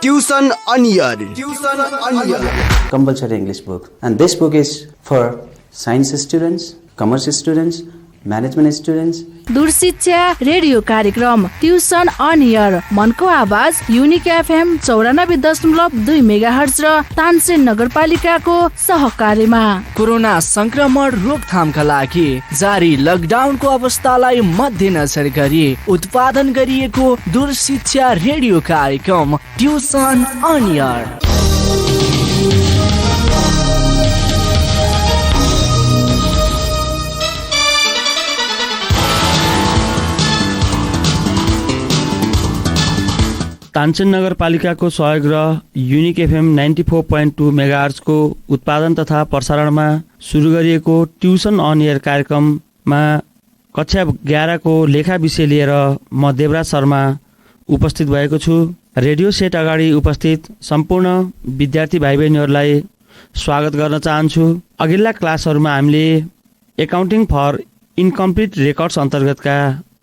Tuition Onion. Compulsory English book, and this book is for science students, commerce students, management students. दूर शिक्षा radio कार्यक्रम tuition on air मनको आवाज unique FM 94.2 megahertz र तानसेन नगरपालिकाको सहकार्यमा कोरोना संक्रमण रोकथामका लागि जारी लकडाउनको अवस्थालाई मध्यनजर गरी उत्पादन गरिएको दूर शिक्षा रेडियो कार्यक्रम ट्युसन अन एयर। तानसेन नगरपालिकाको सहयोग र युनिक एफएम 94.2 मेगाहर्जको उत्पादन तथा प्रसारणमा सुरु गरिएको ट्युसन अन एयर कार्यक्रममा कक्षा 11 को लेखा विषय लिएर म देवराज शर्मा उपस्थित भएको छु। रेडियो सेट अगाडि उपस्थित सम्पूर्ण विद्यार्थी भाइ बहिनीहरूलाई स्वागत गर्न चाहन्छु। अघिल्ला क्लासहरूमा हामीले एकाउन्टिङ फर इन्कम्प्लिट रेकर्ड्स अन्तर्गतका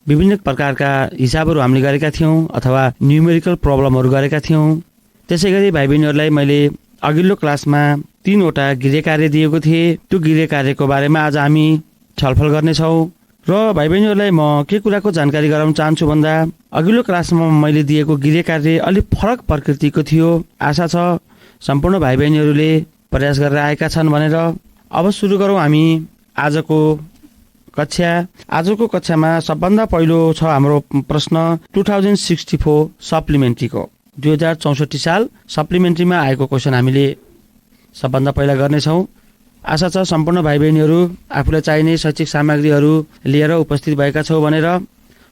विभिन्न प्रकारका हिसाबहरू हामीले गरेका थियौँ अथवा न्युमेरिकल प्रब्लमहरू गरेका थियौँ। त्यसै गरी भाइ बहिनीहरूलाई मैले अघिल्लो क्लासमा 3 वटा गृह कार्य दिएको थिएँ। त्यो गृह कार्यको बारेमा आज हामी छलफल गर्नेछौँ र भाइ बहिनीहरूलाई म के कुराको जानकारी गराउन चाहन्छु भन्दा अघिल्लो क्लासमा मैले दिएको गृह कार्य अलिक फरक प्रकृतिको थियो। आशा छ सम्पूर्ण भाइ बहिनीहरूले प्रयास गरेर आएका छन् भनेर। अब सुरु गरौँ हामी आजको कक्षा। आजको कक्षामा सबभन्दा पहिलो छ हाम्रो प्रश्न 2064 सप्लिमेन्ट्रीको 2064 साल सप्लिमेन्ट्रीमा आएको क्वेसन हामीले सबभन्दा पहिला गर्नेछौँ। आशा छ सम्पूर्ण भाइ बहिनीहरू आफूलाई चाहिने शैक्षिक सामग्रीहरू लिएर उपस्थित भएका छौ भनेर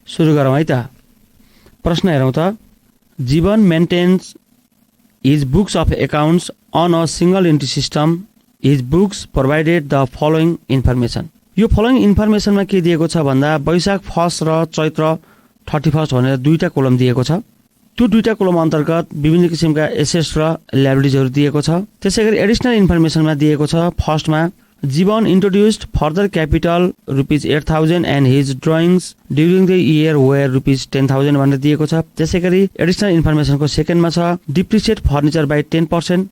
सुरु गरौँ है त। प्रश्न हेरौँ त। Jeevan maintains his books of accounts on a single entry system. His books provided the following information. यो फलोइङ इन्फर्मेसनमा के दिएको छ भन्दा वैशाख 1 र चैत्र 31 भनेर 2टा कोलम दिएको छ। त्यो 2टा कोलम अन्तर्गत विभिन्न किसिमका एसेट्स र लायबिलिटिजहरू दिएको छ। त्यसै गरी एडिसनल इन्फर्मेसनमा दिएको छ फर्स्टमा Jeevan introduced further capital ₹8,000 and his drawings during the year were ₹10,000 भनेर दिएको छ। त्यसै गरी एडिसनल इन्फर्मेसनको सेकेन्डमा छ depreciate furniture by 10%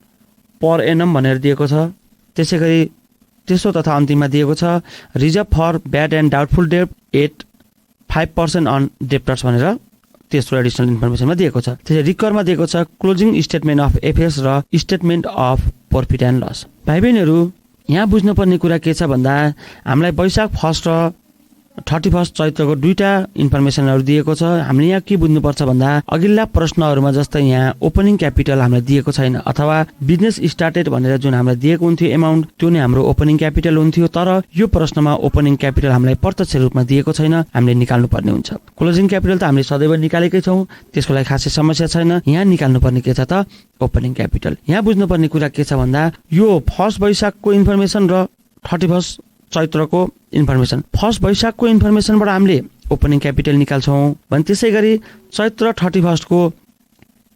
per annum भनेर दिएको छ। त्यसै गरी तेस्रो तथा अन्तिममा दिएको छ reserve for bad and doubtful debt at 5% on debtors भनेर तेस्रो एडिसनल इन्फर्मेसनमा दिएको छ। त्यसै रिकरमा दिएको छ क्लोजिङ स्टेटमेन्ट अफ एफेयर्स र statement of profit and loss. भाइ बहिनीहरू यहाँ बुझ्नुपर्ने कुरा के छ भन्दा हामीलाई वैशाख 1 र 31 चैत्रको 2टा इन्फर्मेसनहरू दिएको छ। हामीले यहाँ के बुझ्नुपर्छ भन्दा अघिल्ला प्रश्नहरूमा जस्तै यहाँ ओपनिङ क्यापिटल हामीलाई दिएको छैन अथवा बिजनेस स्टार्टेड भनेर जुन हामीलाई दिएको हुन्थ्यो एमाउन्ट त्यो नै हाम्रो ओपनिङ क्यापिटल हुन्थ्यो। तर यो प्रश्नमा ओपनिङ क्यापिटल हामीलाई प्रत्यक्ष रूपमा दिएको छैन, हामीले निकाल्नु पर्ने हुन्छ। क्लोजिङ क्यापिटल त हामीले सदैव निकालेकै छौँ, त्यसको लागि खासै समस्या छैन। यहाँ निकाल्नु पर्ने के छ त ओपनिङ क्यापिटल। यहाँ बुझ्नुपर्ने कुरा के छ भन्दा यो फर्स्ट वैशाखको इन्फर्मेसन र 31 चैत्रको इन्फर्मेसन। फर्स्ट वैशाखको इन्फर्मेसनबाट हामीले ओपनिङ क्यापिटल निकाल्छौँ भने त्यसै गरी चैत्र 31 को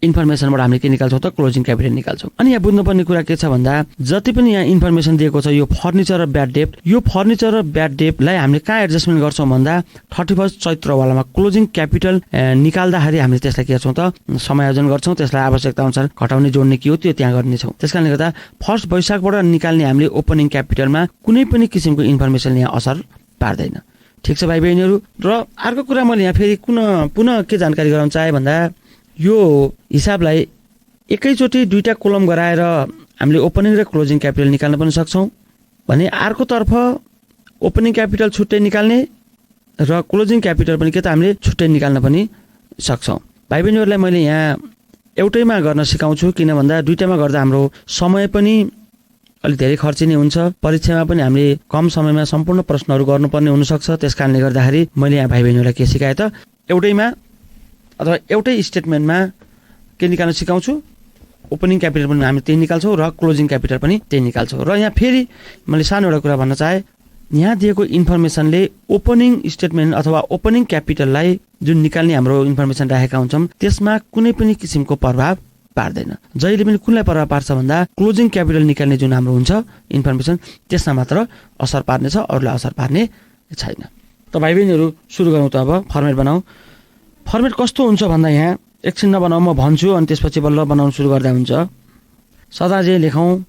इन्फर्मेसनबाट हामीले के निकाल्छौँ त क्लोजिङ क्यापिटल निकाल्छौँ। अनि यहाँ बुझ्नुपर्ने कुरा के छ भन्दा जति पनि यहाँ इन्फर्मेसन दिएको छ यो फर्निचर र ब्याड डेप्ट, यो फर्निचर र ब्याड डेप्टलाई हामीले कहाँ एडजस्टमेन्ट गर्छौँ भन्दा 31 चैत्रवालामा क्लोजिङ क्यापिटल निकाल्दाखेरि हामीले त्यसलाई के गर्छौँ त समायोजन गर्छौँ। त्यसलाई आवश्यकता अनुसार घटाउने जोड्ने के हो त्यो त्यहाँ गर्नेछौँ। त्यसकारणले गर्दा फर्स्ट वैशाखबाट निकाल्ने हामीले ओपनिङ क्यापिटलमा कुनै पनि किसिमको इन्फर्मेसन यहाँ असर पार्दैन। ठिक छ भाइ बहिनीहरू। र अर्को कुरा मैले यहाँ फेरि पुनः के जानकारी गराउन चाहे भन्दा यो हिसाबलाई एकैचोटि 2टा कोलम गराएर हामीले ओपनिङ र क्लोजिङ क्यापिटल निकाल्न पनि सक्छौँ भने अर्कोतर्फ ओपनिङ क्यापिटल छुट्टै निकाल्ने र क्लोजिङ क्यापिटल पनि के त हामीले छुट्टै निकाल्न पनि सक्छौँ। भाइ बहिनीहरूलाई मैले यहाँ एउटैमा गर्न सिकाउँछु किन भन्दा 2टामा गर्दा हाम्रो समय पनि अलिक धेरै खर्चिने हुन्छ। परीक्षामा पनि हामीले कम समयमा सम्पूर्ण प्रश्नहरू गर्नुपर्ने हुनसक्छ। त्यस कारणले गर्दाखेरि मैले यहाँ भाइ बहिनीहरूलाई के सिकाएँ त एउटैमा अथवा एउटै स्टेटमेन्टमा के निकाल्न सिकाउँछु ओपनिङ क्यापिटल पनि हामी त्यही निकाल्छौँ र क्लोजिङ क्यापिटल पनि त्यही निकाल्छौँ। र यहाँ फेरि मैले सानो एउटा कुरा भन्न चाहे यहाँ दिएको इन्फर्मेसनले ओपनिङ स्टेटमेन्ट अथवा ओपनिङ क्यापिटललाई जुन निकाल्ने हाम्रो इन्फर्मेसन राखेका हुन्छौँ त्यसमा कुनै पनि किसिमको प्रभाव पार्दैन। जहिले पनि कुनलाई प्रभाव पार्छ भन्दा क्लोजिङ क्यापिटल निकाल्ने जुन हाम्रो हुन्छ इन्फर्मेसन त्यसमा मात्र असर पार्नेछ, अरूलाई असर पार्ने छैन। त भाइ बहिनीहरू सुरु गरौँ त। अब फर्मेट बनाऊ। फर्मेट कस्तो हुन्छ भन्दा यहाँ एकछिन नबनाऊ, म भन्छु अनि त्यसपछि बल्ल बनाउनु सुरु गर्दा हुन्छ। सदा चाहिँ लेखौँ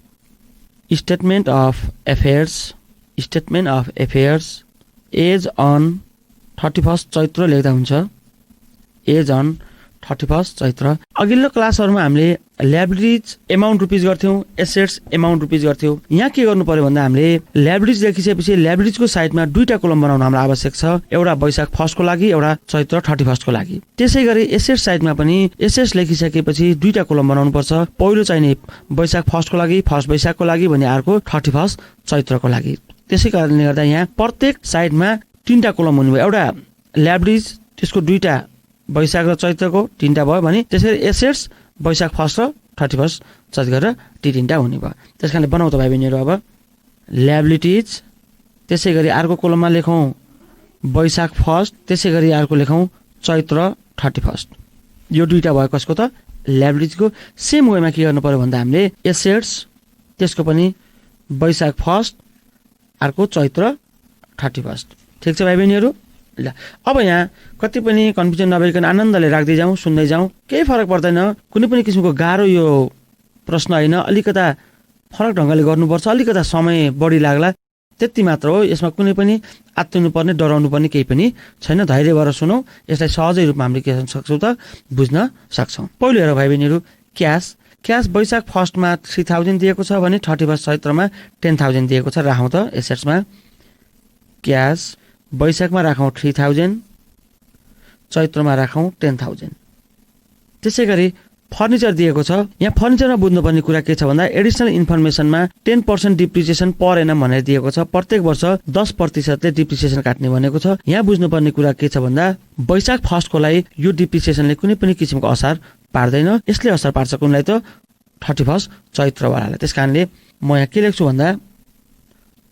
statement of affairs as on 31 चैत्र लेख्दा हुन्छ। एज अन 31 चैत्र। अघिल्लो क्लासहरूमा हामीले ल्याबिलिटिज एमाउन्ट रुपिज गर्थ्यौँ, एसेट्स एमाउन्ट रुपिज गर्थ्यौँ। यहाँ के गर्नु पर्यो भन्दा हामीले ल्याबिलिटिज लेखिसकेपछि ल्याबिलिटिजको साइडमा 2टा कोलम बनाउन हाम्रो आवश्यक छ, एउटा वैशाख 1 को लागि, एउटा चैत्र 31 को लागि। त्यसै गरी एसेट्स साइडमा पनि एसेट्स लेखिसकेपछि 2टा कोलम बनाउनु पर्छ, पहिलो चाहिने वैशाख 1 को लागि, 1 वैशाखको लागि भने अर्को 31 चैत्रको लागि। त्यसै कारणले गर्दा यहाँ प्रत्येक साइडमा 3टा कोलम हुने भयो, एउटा ल्याबिलिटिज त्यसको 2टा वैशाख र चैत्रको 3टा भयो भने त्यसरी एसेट्स वैशाख 1 र 31 चैत्र गरेर ती 3टा हुने भयो। त्यस कारणले बनाउँ त भाइ बहिनीहरू। अब ल्याबिलिटिज, त्यसै गरी अर्को कोलममा लेखौँ वैशाख 1, त्यसै गरी अर्को लेखौँ चैत्र 31। यो 2टा भयो कसको त ल्याबिलिटिजको। सेम वेमा के गर्नु पर्यो भन्दा हामीले एसेट्स त्यसको पनि वैशाख 1, अर्को चैत्र 31। ठिक छ भाइ बहिनीहरू। ल अब यहाँ कति पनि कन्फ्युजन नभइकन आनन्दले राख्दै जाउँ, सुन्दै जाउँ, केही फरक पर्दैन। कुनै पनि किसिमको गाह्रो यो प्रश्न होइन, अलिकता फरक ढङ्गले गर्नुपर्छ, अलिकता समय बढी लाग्ला त्यति मात्र हो। यसमा कुनै पनि आत्तिनु पर्ने, डराउनु पर्ने केही पनि छैन। धैर्य गरेर सुनौँ, यसलाई सहजै रूपमा हामीले के गर्न सक्छौँ त बुझ्न सक्छौँ। पहिलो हेरौँ भाइ बहिनीहरू, क्यास वैशाख 1 मा 3000 दिएको छ भने 31 चैत्रमा 10,000 दिएको छ। राखौँ त एसेट्समा क्यास वैशाखमा राखौँ 3000, चैत्रमा राखौँ 10,000। त्यसै गरी फर्निचर दिएको छ। यहाँ फर्निचरमा बुझ्नुपर्ने कुरा के छ भन्दा एडिसनल इन्फर्मेसनमा 10% डिप्रिसिएसन पर एनम भनेर दिएको छ। प्रत्येक वर्ष 10% डिप्रिसिएसन काट्ने भनेको छ। यहाँ बुझ्नुपर्ने कुरा के छ भन्दा वैशाख 1 को लागि यो डिप्रिसिएसनले कुनै पनि किसिमको असर पार्दैन। यसले असर पार्छ कुनलाई त 31 चैत्रवालालाई। त्यस कारणले म यहाँ के लेख्छु भन्दा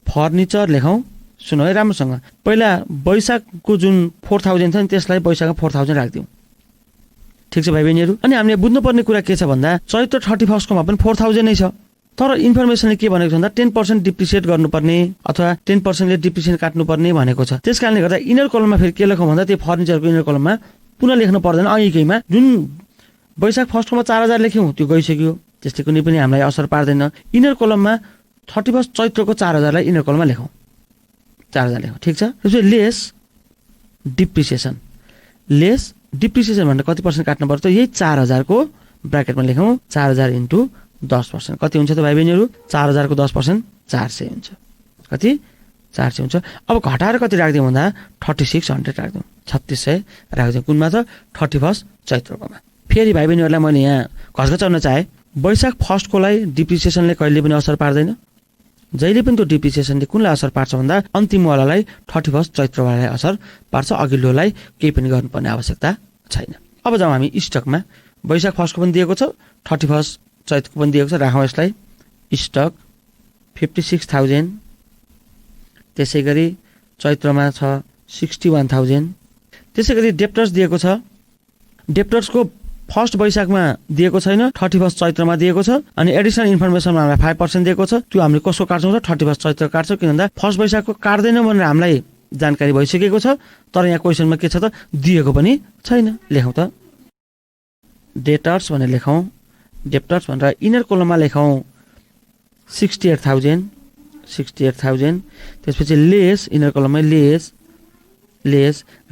फर्निचर लेखौँ। सुन है राम्रोसँग, पहिला वैशाखको जुन 4000 छ नि त्यसलाई वैशाखमा 4000 राखिदिउँ। ठिक छ भाइ बहिनीहरू। अनि हामीले बुझ्नुपर्ने कुरा के छ भन्दा चैत्र 31 कोमा पनि 4000 नै छ, तर इन्फर्मेसनले के भनेको छ भन्दा 10% डिप्रिसिएट गर्नुपर्ने अथवा 10%ले डिप्रिसिएसन काट्नुपर्ने भनेको छ। त्यस कारणले गर्दा इनर कलममा फेरि के लेखौँ भन्दा त्यो फर्निचरको इनर कलममा पुनः लेख्नु पर्दैन। अघिकैमा जुन वैशाख 1 कोमा 4000 लेख्यौँ त्यो गइसक्यो, त्यसले कुनै पनि हामीलाई असर पार्दैन। इनर कलममा 31 चैत्रको 4000 लाई इनर कलममा लेखौँ, 4000 लेखौँ। ठिक छ। त्यसपछि लेस डिप्रिसिएसन भनेर कति पर्सेन्ट काट्नु पर्छ, यही 4000 को ब्राकेटमा लेखौँ। 4000 × 10% कति हुन्छ त भाइ बहिनीहरू? 4000 को 10% 400 हुन्छ। कति? 400 हुन्छ। अब घटाएर कति राख्दिउँ भन्दा 3600 राख्दिउँ, 3600 राख्दिउँ। कुनमा त 31 चैत्रकोमा। फेरि भाइ बहिनीहरूलाई मैले यहाँ घचघचाउन चाहे, वैशाख 1 को लागि डिप्रिसिएसनले कहिले पनि असर पार्दैन। जहिले पनि त्यो डिप्रिसिएसनले कुनलाई असर पार्छ भन्दा अन्तिमवालालाई 31 चैत्रवालालाई असर पार्छ, अघिल्लोलाई केही पनि गर्नुपर्ने आवश्यकता छैन। अब जाउँ हामी स्टकमा। वैशाख 1 को पनि दिएको छ, 31 चैत्रको पनि दिएको छ। राखौँ यसलाई स्टक 56,000। त्यसै गरी चैत्रमा छ 61,000। त्यसै गरी डेप्टर्स दिएको छ। डेप्टर्सको 1 वैशाखमा दिएको छैन, 31 चैत्रमा दिएको छ। अनि एडिसनल इन्फर्मेसनमा हामीलाई 5% दिएको छ। त्यो हामीले कसको काट्छौँ त 31 चैत्र काट्छौँ, किन भन्दा 1 वैशाखको काट्दैन भनेर हामीलाई जानकारी भइसकेको छ, तर यहाँ क्वेसनमा के छ त दिएको पनि छैन। लेखौँ त डेटर्स भनेर लेखौँ। डेप्टर्स भनेर इनर कोलममा लेखौँ 68,000। त्यसपछि लेस इनर कोलममा लेस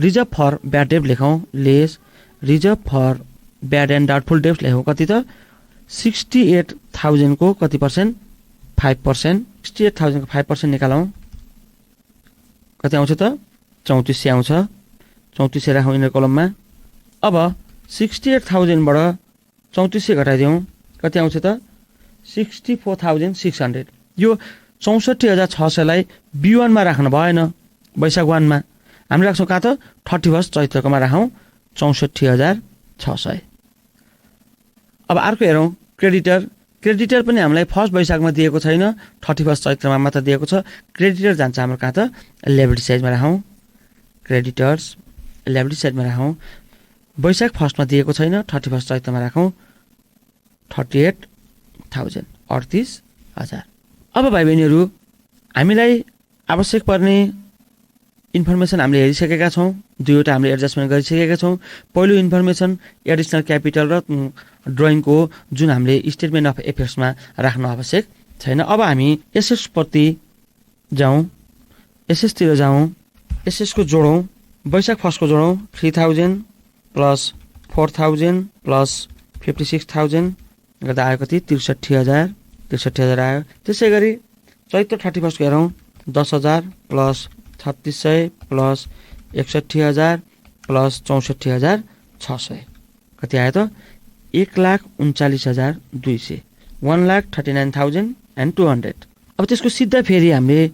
रिजर्भ फर ब्याड डेब्ट लेखौँ। Less reserve for bad and doubtful डेब्ट लेखौँ। कति त 68,000 को कति पर्सेन्ट? 5%। 68,000 को 5% निकालौँ, कति आउँछ त 3400 आउँछ। 3400 राखौँ इनर कलममा। अब 68,000 बाट 3400 घटाइदिउँ, कति आउँछ त 64,600। यो 64,600 लाई B1 मा राख्नु भएन, वैशाख 1 मा हामी राख्छौँ। कहाँ त 31 चैत्रकोमा राखौँ 64,600। अब अर्को हेरौँ क्रेडिटर पनि हामीलाई 1 वैशाखमा दिएको छैन, 31 चैत्रमा मात्र दिएको छ। क्रेडिटर जान्छ हाम्रो कहाँ त ल्याबिलिटी साइडमा राखौँ। क्रेडिटर्स ल्याबिलिटी साइडमा राखौँ। वैशाख 1 मा दिएको छैन, 31 चैत्रमा राखौँ 38,000, 38,000। अब भाइ बहिनीहरू हामीलाई आवश्यक पर्ने इन्फर्मेसन हामीले हेरिसकेका छौँ, दुईवटा हामीले एडजस्टमेन्ट गरिसकेका छौँ। पहिलो इन्फर्मेसन एडिसनल क्यापिटल र ड्रइङको जुन हामीले स्टेटमेन्ट अफ एफेयर्समा राख्न आवश्यक छैन। अब हामी एसएसप्रति जाउँ, एसएसतिर जाउँ, एसएसको जोडौँ, वैशाख फर्स्टको जोडौँ। 3000 प्लस 4000 प्लस 56,000 गर्दा आयो कति? 63,000 आयो। त्यसै गरी चैत्र 31 हेरौँ, 10,000 प्लस 3600 प्लस 61,000 प्लस 64,600 कति आयो त? 1,39,200 1,39,200। अब त्यसको सिधा फेरि हामीले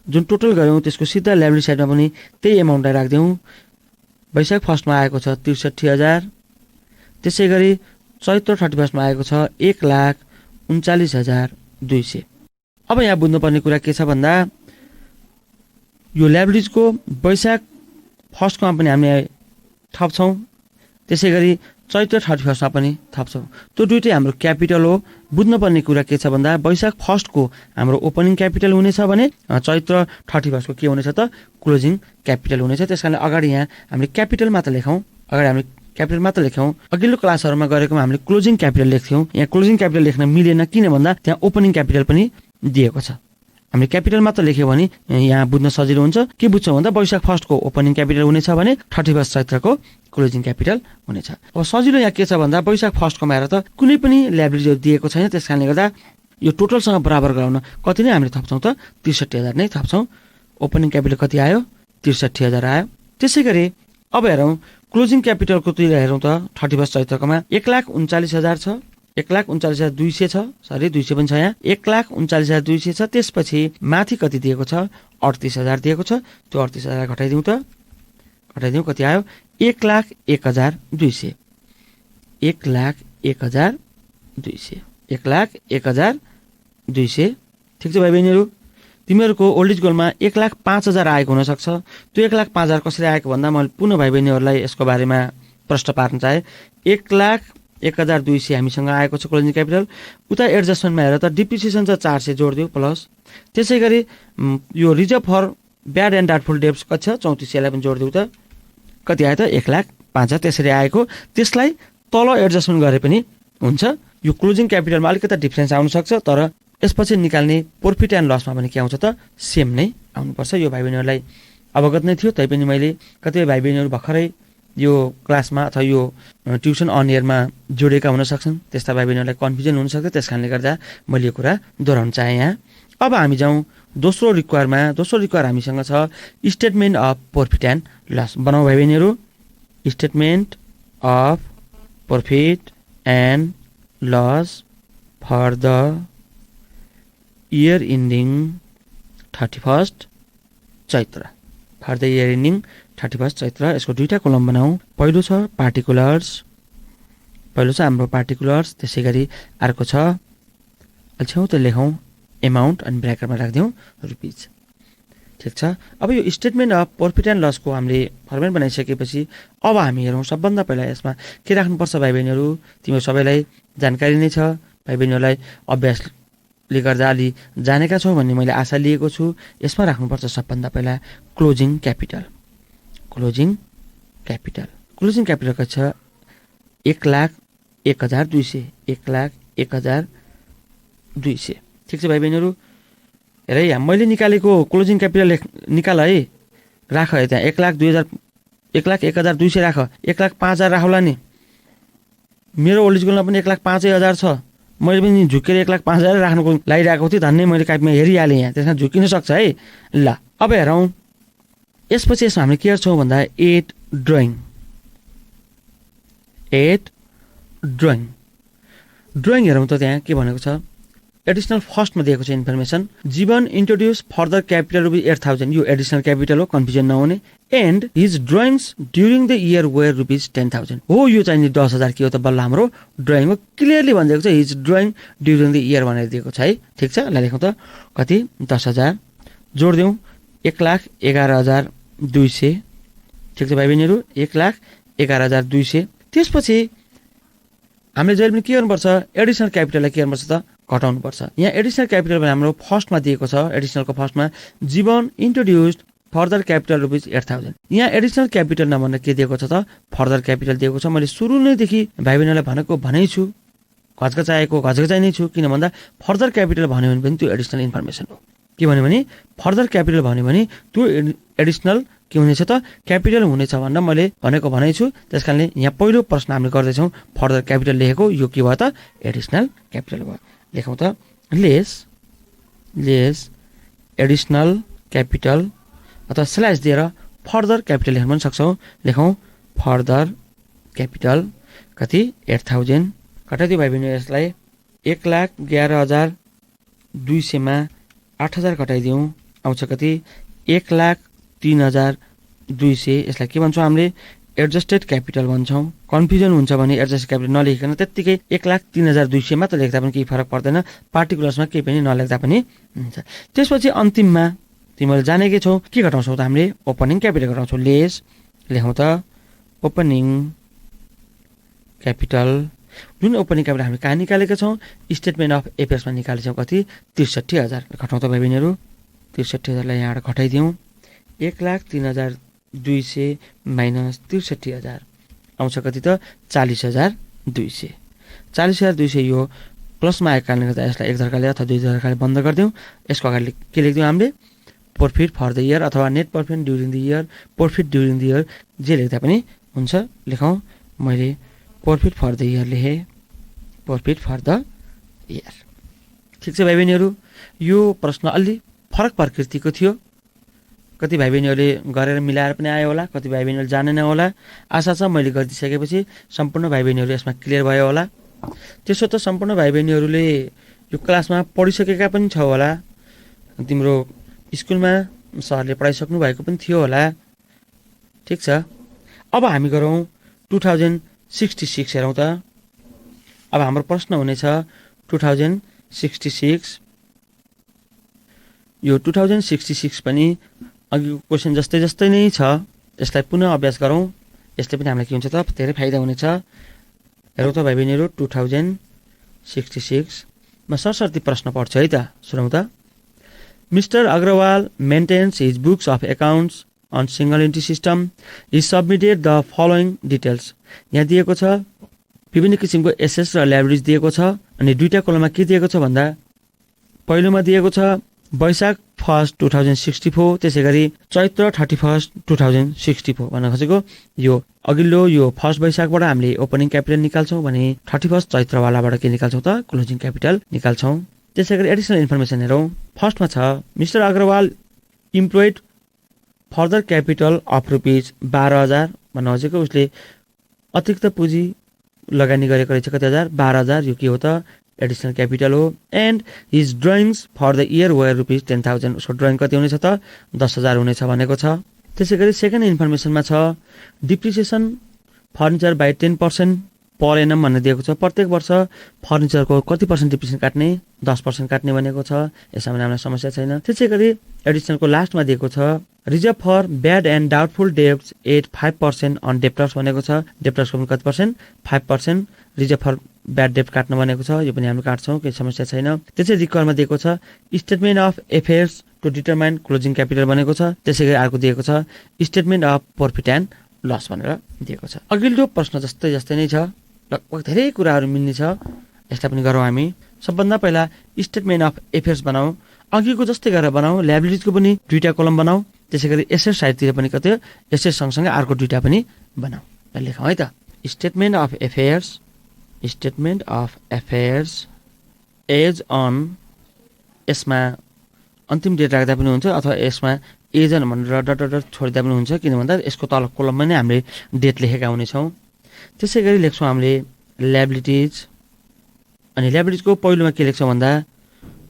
जुन टोटल गऱ्यौँ त्यसको सिधा लाइबिलिटी साइडमा पनि त्यही एमाउन्टलाई राखिदिउँ। वैशाख फर्स्टमा आएको छ 63,000, त्यसै गरी चैत्र 31मा आएको छ 1,39,200। अब यहाँ बुझ्नुपर्ने कुरा के छ भन्दा यो लाइबिलिटीजको वैशाख फर्स्टमा पनि हामीले थप्छौँ, त्यसै गरी चैत्र 31मा पनि थप्छौँ। त्यो दुइटै हाम्रो क्यापिटल हो। बुझ्नुपर्ने कुरा के छ भन्दा वैशाख फर्स्टको हाम्रो ओपनिङ क्यापिटल हुनेछ भने चैत्र 31को के हुनेछ त? क्लोजिङ क्यापिटल हुनेछ। त्यस कारणले अगाडि यहाँ हामीले क्यापिटल मात्र लेखौँ, अघिल्लो क्लासहरूमा गरेकोमा हामीले क्लोजिङ क्यापिटल लेख्थ्यौँ। यहाँ क्लोजिङ क्यापिटल लेख्न मिलेन, किन भन्दा त्यहाँ ओपनिङ क्यापिटल पनि दिएको छ। हामीले क्यापिटल मात्र लेख्यो भने यहाँ बुझ्न सजिलो हुन्छ। के बुझ्छौँ भन्दा वैशाख फर्स्टको ओपनिङ क्यापिटल हुनेछ भने 31 चैत्रको क्लोजिङ क्यापिटल हुनेछ। अब सजिलो यहाँ के छ भन्दा वैशाख फर्स्टकोमा हेर त कुनै पनि लाइबिलिटीहरू दिएको छैन, त्यस कारणले गर्दा यो टोटलसँग बराबर गराउन कति नै हामीले थप्छौँ त? 63,000 नै थप्छौँ। ओपनिङ क्यापिटल कति आयो? 63,000 आयो। त्यसै गरी अब हेरौँ क्लोजिङ क्यापिटलको तिर हेरौँ त 31 चैत्रकोमा 1,39,000 छ, 1,39,200 छ, सरी 200 पनि छ यहाँ, 1,39,200 छ। त्यसपछि माथि कति दिएको छ? 38,000 दिएको छ। त्यो 38,000 घटाइदिउँ त, कति आयो? 1,01,200 1,01,200 1,01,200। ठिक छ भाइ बहिनीहरू, तिमीहरूको ओल्ड एज गोलमा 1,05,000 आएको हुनसक्छ। त्यो 1,05,000 कसरी आएको भन्दा मैले पुनः भाइ बहिनीहरूलाई यसको बारेमा प्रश्न पार्न चाहे। 1,01,200 हामीसँग आएको छ क्लोजिङ क्यापिटल। उता एडजस्टमेन्टमा हेर त डिप्रिसिएसन छ 400 जोडिदियो प्लस, त्यसै गरी यो reserve for bad and doubtful debts कति छ? 3400लाई पनि जोडिदिउँ त, कति आयो त? 1,05,000 त्यसरी आएको। त्यसलाई तल एडजस्टमेन्ट गरे पनि हुन्छ। यो क्लोजिङ क्यापिटलमा अलिकति डिफ्रेन्स आउनसक्छ, तर यसपछि निकाल्ने प्रफिट एन्ड लसमा पनि के आउँछ त? सेम नै आउनुपर्छ। यो भाइ बहिनीहरूलाई अवगत नै थियो, तैपनि मैले कतिपय भाइ बहिनीहरू भर्खरै यो क्लासमा अथवा यो ट्युसन अन एयरमा जोडेका हुन सक्छन्, त्यस्ता भाइ बहिनीहरूलाई कन्फ्युजन हुनसक्छ। त्यस कारणले गर्दा मैले यो कुरा दोहोऱ्याउन चाहेँ यहाँ। अब हामी जाउँ दोस्रो रिक्वायरमा। दोस्रो रिक्वायर हामीसँग छ statement of profit and loss. बनाऊ भाइ बहिनीहरू, statement of profit and loss for the year ending 31 चैत्र। फर द इयर इन्डिङ 31 चैत्र। यसको दुईवटा कोलम बनाऊ। पहिलो छ पार्टिकुलर्स, हाम्रो पार्टिकुलर्स। त्यसै गरी अर्को छ छेउ त लेखौँ एमाउन्ट अनि ब्र्याकेटमा राखिदिउँ रुपिज। ठिक छ। अब यो स्टेटमेन्ट अफ प्रफिट एन्ड लसको हामीले फर्मेट बनाइसकेपछि अब हामी हेरौँ सबभन्दा पहिला यसमा के राख्नुपर्छ भाइ बहिनीहरू। तिमीहरू सबैलाई जानकारी नै छ, भाइ बहिनीहरूलाई अभ्यासले गर्दा अलि जानेका छौँ भन्ने मैले आशा लिएको छु। यसमा राख्नुपर्छ सबभन्दा पहिला क्लोजिङ क्यापिटल। क्लोजिङ क्यापिटल कति छ? 1,01,200 1,01,200। ठिक छ भाइ बहिनीहरू, हेर यहाँ मैले निकालेको क्लोजिङ क्यापिटल निकाल है, राख है त्यहाँ 1,01,200 राख, 1,05,000 राखौला नि। मेरो ओल्ड एज गोलमा पनि 1,05,000 छ। मैले पनि झुकेर 1,05,000 राख्नुको लागिरहेको थिएँ, धन्नै मैले कापीमा हेरिहालेँ यहाँ, त्यसमा झुकिन सक्छ है। ल अब हेरौँ यसपछि यसमा हामीले के गर्छौँ भन्दा एड ड्रइङ हेरौँ त त्यहाँ के भनेको छ। एडिसनल फर्स्टमा दिएको छ इन्फर्मेसन, जीवन इन्ट्रोड्युस फर्दर क्यापिटल रुपिज 8,000। यो एडिसनल क्यापिटल हो, कन्फ्युजन नहुने। And his drawings during the year were rupees 10,000 हो। यो चाहिँ 10,000 के हो त? बल्ल हाम्रो ड्रइङ हो। क्लियरली भनिदिएको छ हिज ड्रइङ ड्युरिङ द इयर भनेर दिएको छ है। ठिक छ, ल लेखौँ त कति? 10,000 जोडिदिउँ 1,11,200। ठिक छ भाइ बहिनीहरू, 1,11,200। त्यसपछि हामीले जहिले पनि के गर्नुपर्छ? एडिसनल क्यापिटललाई के गर्नुपर्छ त? घटाउनुपर्छ। यहाँ एडिसनल क्यापिटल भने हाम्रो फर्स्टमा दिएको छ, एडिसनलको फर्स्टमा Jeevan introduced further capital rupees 8,000। यहाँ एडिसनल क्यापिटल नभनेर के दिएको छ त फर्दर क्यापिटल दिएको छ। मैले सुरु नैदेखि भाइ बहिनीलाई भनेको भनै छु, घचघचाइ नै छु, किन भन्दा फर्दर क्यापिटल भन्यो भने पनि त्यो एडिसनल इन्फर्मेसन हो। के भन्यो भने फर्दर क्यापिटल भन्यो भने त्यो एडिसनल के हुनेछ त क्यापिटल हुनेछ भनेर मैले भनेको भनै छु। त्यस कारणले यहाँ पहिलो प्रश्न हामीले गर्दैछौँ फर्दर क्यापिटल लेखेको, यो के भयो त एडिसनल क्यापिटल भयो। लेखौँ त लेस एडिसनल क्यापिटल अथवा स्ल्यास दिएर फर्दर क्यापिटल लेख्न पनि सक्छौँ। लेखौँ फर्दर क्यापिटल कति 8,000 घटाइदियो भाइ बहिनी। यसलाई 1,11,200 मा 8,000 घटाइदिउँ, आउँछ कति 1,03,200। यसलाई के भन्छौँ हामीले एडजस्टेड क्यापिटल भन्छौँ। कन्फ्युजन हुन्छ भने एडजस्टेड क्यापिटल नलेखिकन त्यत्तिकै 1,03,200 मात्र लेख्दा पनि केही फरक पर्दैन, पार्टिकुलर्समा केही पनि नलेख्दा पनि हुन्छ। त्यसपछि अन्तिममा तिमीले जानेकै छौ के घटाउँछौ त हामीले ओपनिङ क्यापिटल घटाउँछौँ। लेस लेखौँ त ओपनिङ क्यापिटल। जुन ओपनिङ क्यापिटल हामी कहाँ निकालेका छौँ स्टेटमेन्ट अफ एफेयर्समा निकालेछौँ कति 63,000। घटाउँ त भाइ बहिनीहरू 63,000लाई यहाँबाट घटाइदिउँ 1,03,200 माइनस 63,000 आउँछ कति त 40,200। 40,200 यो प्लसमा आएको कारणले गर्दा यसलाई 1 धर्काले अथवा 2 धर्काले बन्द गरिदिउँ। यसको अगाडि के लेखिदिउँ हामीले प्रफिट फर द इयर अथवा net profit during the year, profit during the year जे लेख्दा पनि हुन्छ। लेखौँ मैले प्रफिट फर द इयर लेखेँ, प्रफिट फर द इयर। ठिक छ भाइ बहिनीहरू, यो प्रश्न अलि फरक प्रकृतिको थियो। कति भाइ बहिनीहरूले गरेर मिलाएर पनि आयो होला, कति भाइ बहिनीहरूले जानेन होला। आशा छ मैले गरिदिइसकेपछि सम्पूर्ण भाइ बहिनीहरू यसमा क्लियर भयो होला। त्यसो त सम्पूर्ण भाइ बहिनीहरूले यो क्लासमा पढिसकेका पनि छ होला, तिम्रो स्कुलमा सरले पढाइसक्नु भएको पनि थियो होला। ठिक छ, अब हामी गरौँ 2066 हेरौँ त। अब हाम्रो प्रश्न हुनेछ 2066। यो 2066 पनि अघिको क्वेसन जस्तै नै छ। यसलाई पुनः अभ्यास गरौँ, यसले पनि हामीलाई के हुन्छ त धेरै फाइदा हुनेछ। हेरौँ त भाइ बहिनीहरू 2066 मा सरसर्ती प्रश्न पढ्छु है त, सुनौँ त। Mister Agarwal maintains his books of accounts on single entry system. He submitted the following details. यहाँ दिएको छ विभिन्न किसिमको एसेट्स र ल्याबिलिटिज दिएको छ। अनि दुईटा कलममा के दिएको छ भन्दा पहिलोमा दिएको छ वैशाख 1 2064, त्यसै गरी चैत्र 31 2064 भन्न खोजेको। यो अघिल्लो यो 1 वैशाखबाट हामीले ओपनिङ क्यापिटल निकाल्छौँ भने 31 चैत्रवालाबाट के निकाल्छौँ त क्लोजिङ क्यापिटल निकाल्छौँ। त्यसै गरी एडिसनल इन्फर्मेसन हेरौँ। फर्स्टमा छ mister Agarwal employed further capital of rupees 12,000 भन्न खोजेको। उसले अतिरिक्त पुँजी लगानी गरेको रहेछ कति हजार 12,000। यो के हो त एडिसनल क्यापिटल हो। And his drawings for the year were rupees 10,000। उसको ड्रइङ कति हुनेछ त 10,000 हुनेछ भनेको छ। त्यसै गरी सेकेन्ड इन्फर्मेसनमा छ depreciation furniture by 10% per annum भन्ने दिएको छ। प्रत्येक वर्ष फर्निचरको कति पर्सेन्ट डिप्रिसिएसन काट्ने 10% काट्ने भनेको छ। यसमा हामीलाई समस्या छैन। त्यसै गरी एडिसनलको लास्टमा दिएको छ reserve for bad and doubtful debts at 5% on debtors भनेको छ। डेप्टर्सको पनि कति पर्सेन्ट 5% रिजर्भ फर ब्याड डेप्ट काट्न भनेको छ। यो पनि हामीले काट्छौँ, केही समस्या छैन। त्यसै रिकरमा दिएको छ statement of affairs to determine closing capital भनेको छ। त्यसै गरी अर्को दिएको छ statement of profit and loss भनेर दिएको छ। अघिल्लो प्रश्न जस्तै नै छ, लगभग धेरै कुराहरू मिल्ने छ। यसलाई पनि गरौँ हामी। सबभन्दा पहिला स्टेटमेन्ट अफ एफेयर्स बनाऊ। अघिको जस्तै गरेर बनाऊ। ल्याबिलिटिजको पनि दुईटा कलम बनाऊ। त्यसै गरी एसेट साइडतिर पनि कति एसेट सँगसँगै अर्को दुईटा पनि बनाऊ। लेखौँ है त statement of affairs. Statement of affairs as on, यसमा अन्तिम डेट राख्दा पनि हुन्छ अथवा यसमा एज अन भनेर डट डट छोडिदिँदा पनि हुन्छ, किन भन्दा यसको तल कलममा नै हामीले डेट लेखेका हुनेछौँ। त्यसै गरी लेख्छौँ हामीले ल्याबिलिटिज। अनि ल्याबिलिटिजको पहिलोमा के लेख्छौँ भन्दा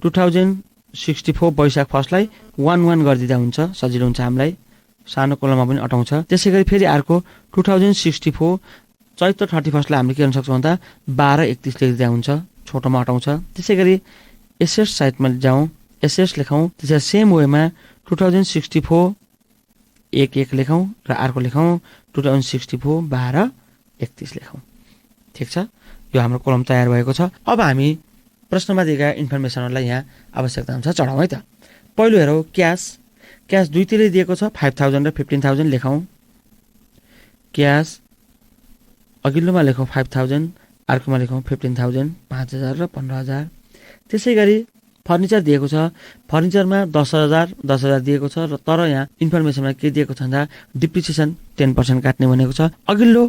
2064 वैशाख 1लाई 11 गरिदिँदा हुन्छ, सजिलो हुन्छ हामीलाई। सानो कलममा पनि अटाउँछ। त्यसै गरी फेरि अर्को 2064 चैत्र 31लाई हामीले के गर्न सक्छौँ भन्दा 12/31 लेखिदिँदा हुन्छ, छोटोमा अटाउँछ। त्यसै गरी एसेट्स साइडमा जाउँ, एसेट्स लेखौँ। त्यसै सेम वेमा 2064 1/1 लेखौँ र अर्को लेखौँ 2064 12/31 लेखौँ। ठिक छ, यो हाम्रो कलम तयार भएको छ। अब हामी प्रश्नमा दिएका इन्फर्मेसनहरूलाई यहाँ आवश्यकता अनुसार चढाउँ है त। पहिलो हेरौँ क्यास। क्यास दुईतिरै दिएको छ 5000 र 15000 लेखौँ। क्यास अघिल्लोमा लेखौँ 5000, अर्कोमा लेखौँ 15000, 5000 र 15000। त्यसै गरी फर्निचर दिएको छ, फर्निचरमा 10000 दिएको छ र तर यहाँ इन्फर्मेसनमा के दिएको छ भन्दा डिप्रिसिएसन 10% काट्ने भनेको छ। अघिल्लो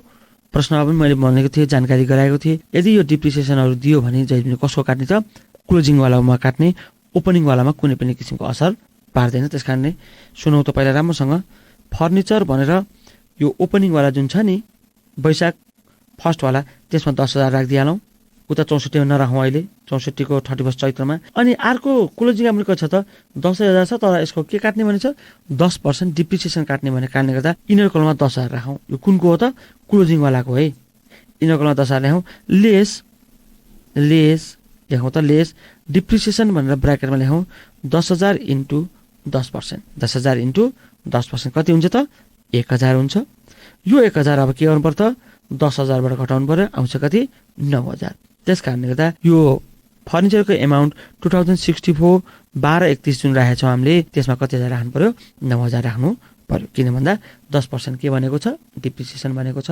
प्रश्नमा पनि मैले भनेको थिएँ, जानकारी गराएको थिएँ, यदि यो डिप्रिसिएसनहरू दियो भने जहिले पनि कसको काट्ने त क्लोजिङवालामा काट्ने, ओपनिङवालामा कुनै पनि किसिमको असर पार्दैन। त्यस कारणले सुनौ त पहिला राम्रोसँग। फर्निचर भनेर यो ओपनिङवाला जुन छ नि वैशाख फर्स्टवाला त्यसमा 10000 राखिदिइहालौँ। उता 64मा नराखौँ, अहिले 64 को 31 चैत्रमा। अनि अर्को क्लोजिङ भनेको छ त 10000 छ, तर यसको के काट्ने भने छ 10% डिप्रिसिएसन काट्ने भने कारणले गर्दा इनर कलममा 10000 राखौँ। यो कुनको हो त क्लोजिङवालाको है। इनर कलममा 10000 लेखौँ। लेस लेखौँ त लेस डिप्रिसिएसन भनेर ब्राकेटमा लेखौँ 10000 इन्टु 10%। 10000 इन्टु 10% कति हुन्छ त 1000 हुन्छ। यो 1000 अब के गर्नु पर्छ 10000बाट घटाउनु पर्यो, आउँछ कति 9000। त्यस कारणले गर्दा यो फर्निचरको एमाउन्ट 2064 12/31 जुन राखेको छौँ हामीले त्यसमा कति हजार राख्नु पर्यो 9000 राख्नु पर्यो। किन भन्दा 10% के भनेको छ डिप्रिसिएसन भनेको छ।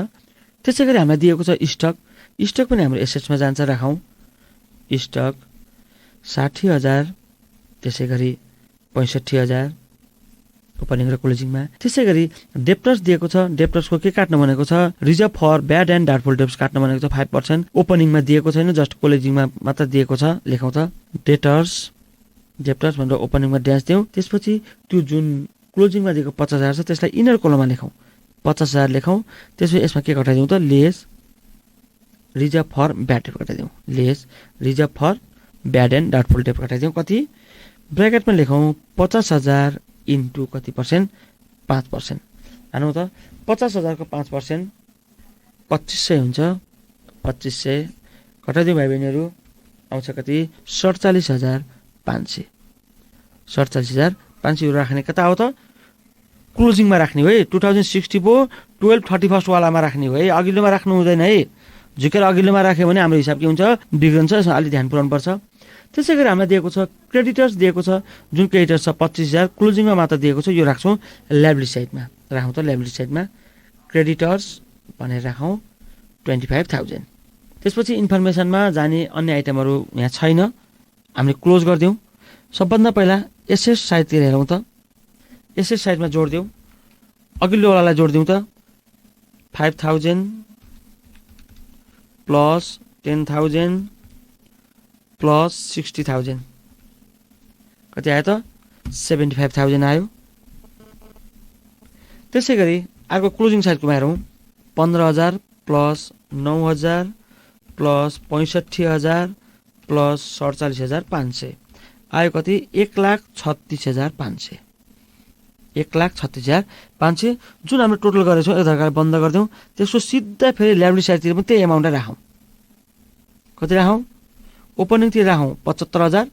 त्यसै गरी हामीलाई दिएको छ स्टक पनि हाम्रो एसेट्समा जान्छ, राखौँ। स्टक 60000, त्यसै गरी 65000 ओपनिङ र क्लोजिङमा। त्यसै गरी डेप्टर्स दिएको छ, डेप्टर्सको के काट्न भनेको छ reserve for bad and doubtful debts काट्न भनेको छ 5%। ओपनिङमा दिएको छैन, जस्ट क्लोजिङमा मात्र दिएको छ, लेखौँ त डेप्टर्स भनेर ओपनिङमा ड्यास दिउँ। त्यसपछि त्यो जुन क्लोजिङमा दिएको 50000 छ त्यसलाई इनर कलममा लेखौँ, 50000 लेखौँ। त्यसपछि यसमा के घटाइदिउँ त लेस रिजर्भ फर ब्याड डेप्ट घटाइदिउँ, less reserve for bad and doubtful डेप्ट घटाइदिउँ। कति ब्र्याकेटमा लेखौँ 50000 इन्टु कति पर्सेन्ट 5%। हानौँ त 50000 को 5% 2500 हुन्छ। 2500 घटाइदिउँ भाइ बहिनीहरू, आउँछ कति 47500। 47500 राख्ने कता हो त क्लोजिङमा राख्ने हो है। 2064 12/31 वालामा राख्ने हो है, अघिल्लोमा राख्नु हुँदैन है। झुकेर अघिल्लोमा राख्यो भने हाम्रो हिसाब के हुन्छ बिग्रन्छ, यसमा अलि ध्यान पुर्याउनु पर्छ। त्यसै गरी हामीलाई दिएको छ क्रेडिटर्स दिएको छ, जुन क्रेडिटर्स छ 25000 क्लोजिङमा मात्र दिएको छ, यो राख्छौँ लायबिलिटी साइडमा। राखौँ त लायबिलिटी साइडमा क्रेडिटर्स भनेर राखौँ 25000। त्यसपछि इन्फर्मेसनमा जाने अन्य आइटमहरू यहाँ छैन, हामीले क्लोज गरिदिउँ। सबभन्दा पहिला एसेट साइडतिर हेरौँ त, एसेट साइडमा जोडिदिउँ, अघिल्लोवालालाई जोडिदिउँ त 5000 प्लस 10000 प्लस 60000 कति आयो त 75000 आयो। त्यसै गरी अर्को क्लोजिङ साइडकोमा हेरौँ 15000 प्लस 9000 प्लस 65000 प्लस 47500 आयो कति 1,36,500। 1,36,500 जुन हाम्रो टोटल गरेको छौँ 1000 बन्द गरिदिउँ। त्यसको सिधा फेरि लायबिलिटी साइडतिर पनि त्यही एमाउन्टै राखौँ। कति राखौँ ओपनिङतिर राखौँ 75000,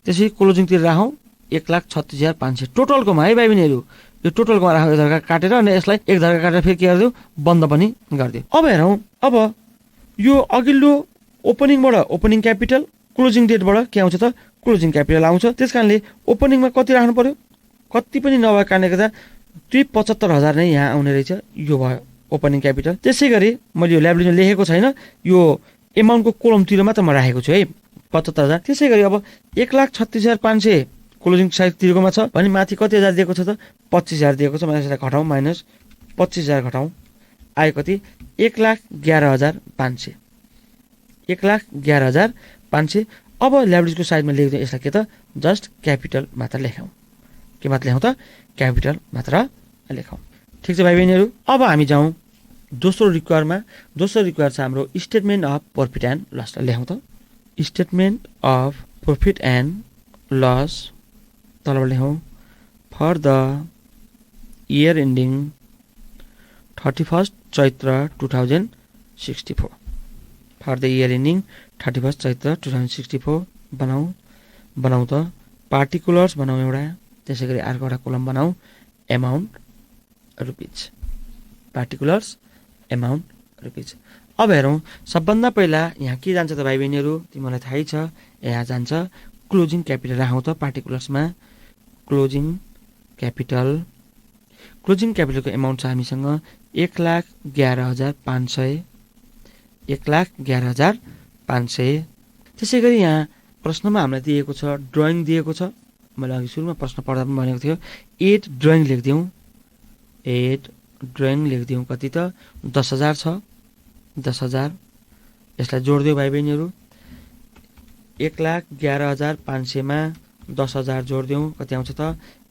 त्यसपछि क्लोजिङतिर राखौँ 1,36,500 टोटलकोमा है भाइ बहिनीहरू। यो टोटलकोमा राखौँ 1000 काटेर, अनि यसलाई 1000 काटेर फेरि के गरिदिउँ बन्द पनि गरिदिउँ। अब हेरौँ, अब यो अघिल्लो ओपनिङबाट ओपनिङ क्यापिटल, क्लोजिङ डेटबाट के आउँछ त क्लोजिङ क्यापिटल आउँछ। त्यस कारणले ओपनिङमा कति राख्नु पर्यो, कति पनि नभएको कारणले गर्दा 75000 नै यहाँ आउने रहेछ, यो भयो ओपनिङ क्यापिटल। त्यसै गरी मैले यो लायबिलिटीमा लेखेको छैन, यो एमाउन्टको कोलमतिर मात्र म राखेको छु है 75000। त्यसै गरी अब 1,36,500 क्लोजिङ साइडतिरकोमा छ भने माथि कति हजार दिएको छ त 25000 दिएको छ। मैले यसलाई घटाउँ, माइनस 25000 घटाउँ, आयो कति 1,11,500। 1,11,500। अब लायबिलिटीको साइडमा लेख्दै यसलाई के त जस्ट क्यापिटल मात्र लेखौँ। के मात्र लेखौँ त क्यापिटल मात्र लेखौँ। ठिक छ भाइ बहिनीहरू, अब हामी जाउँ दोस्रो रिक्वायरमा। दोस्रो रिक्वायर छ हाम्रो statement of profit and loss. लेखौँ त statement of profit and loss, तलबाट लेखौँ फर द इयर एन्डिङ 31 चैत्र 2064। फर द इयर एन्डिङ 31 चैत्र 2064 बनाऊ त पार्टिकुलर्स बनाऊ एउटा। त्यसै गरी अर्को एउटा कोलम बनाऊ amount rupees, particulars amount rupees. अब हेरौँ, सबभन्दा पहिला यहाँ के जान्छ त भाइ बहिनीहरू तिमीलाई थाहै छ, यहाँ जान्छ क्लोजिङ क्यापिटल। राखौँ त पार्टिकुलर्समा क्लोजिङ क्यापिटल क्लोजिङ क्यापिटलको एमाउन्ट छ हामीसँग 1,11,500 1,11,500। त्यसै गरी यहाँ प्रश्नमा हामीलाई दिएको छ ड्रइङ दिएको छ। मैले अघि सुरुमा प्रश्न पढ्दा पनि भनेको थियो 8 ड्रइङ लेखिदिउँ 8 ड्रइङ लेखिदिउँ कति त 10,000 छ 10,000। यसलाई जोडिदियो भाइ बहिनीहरू 1,11,500 मा 10,000 जोडिदिउँ कति आउँछ त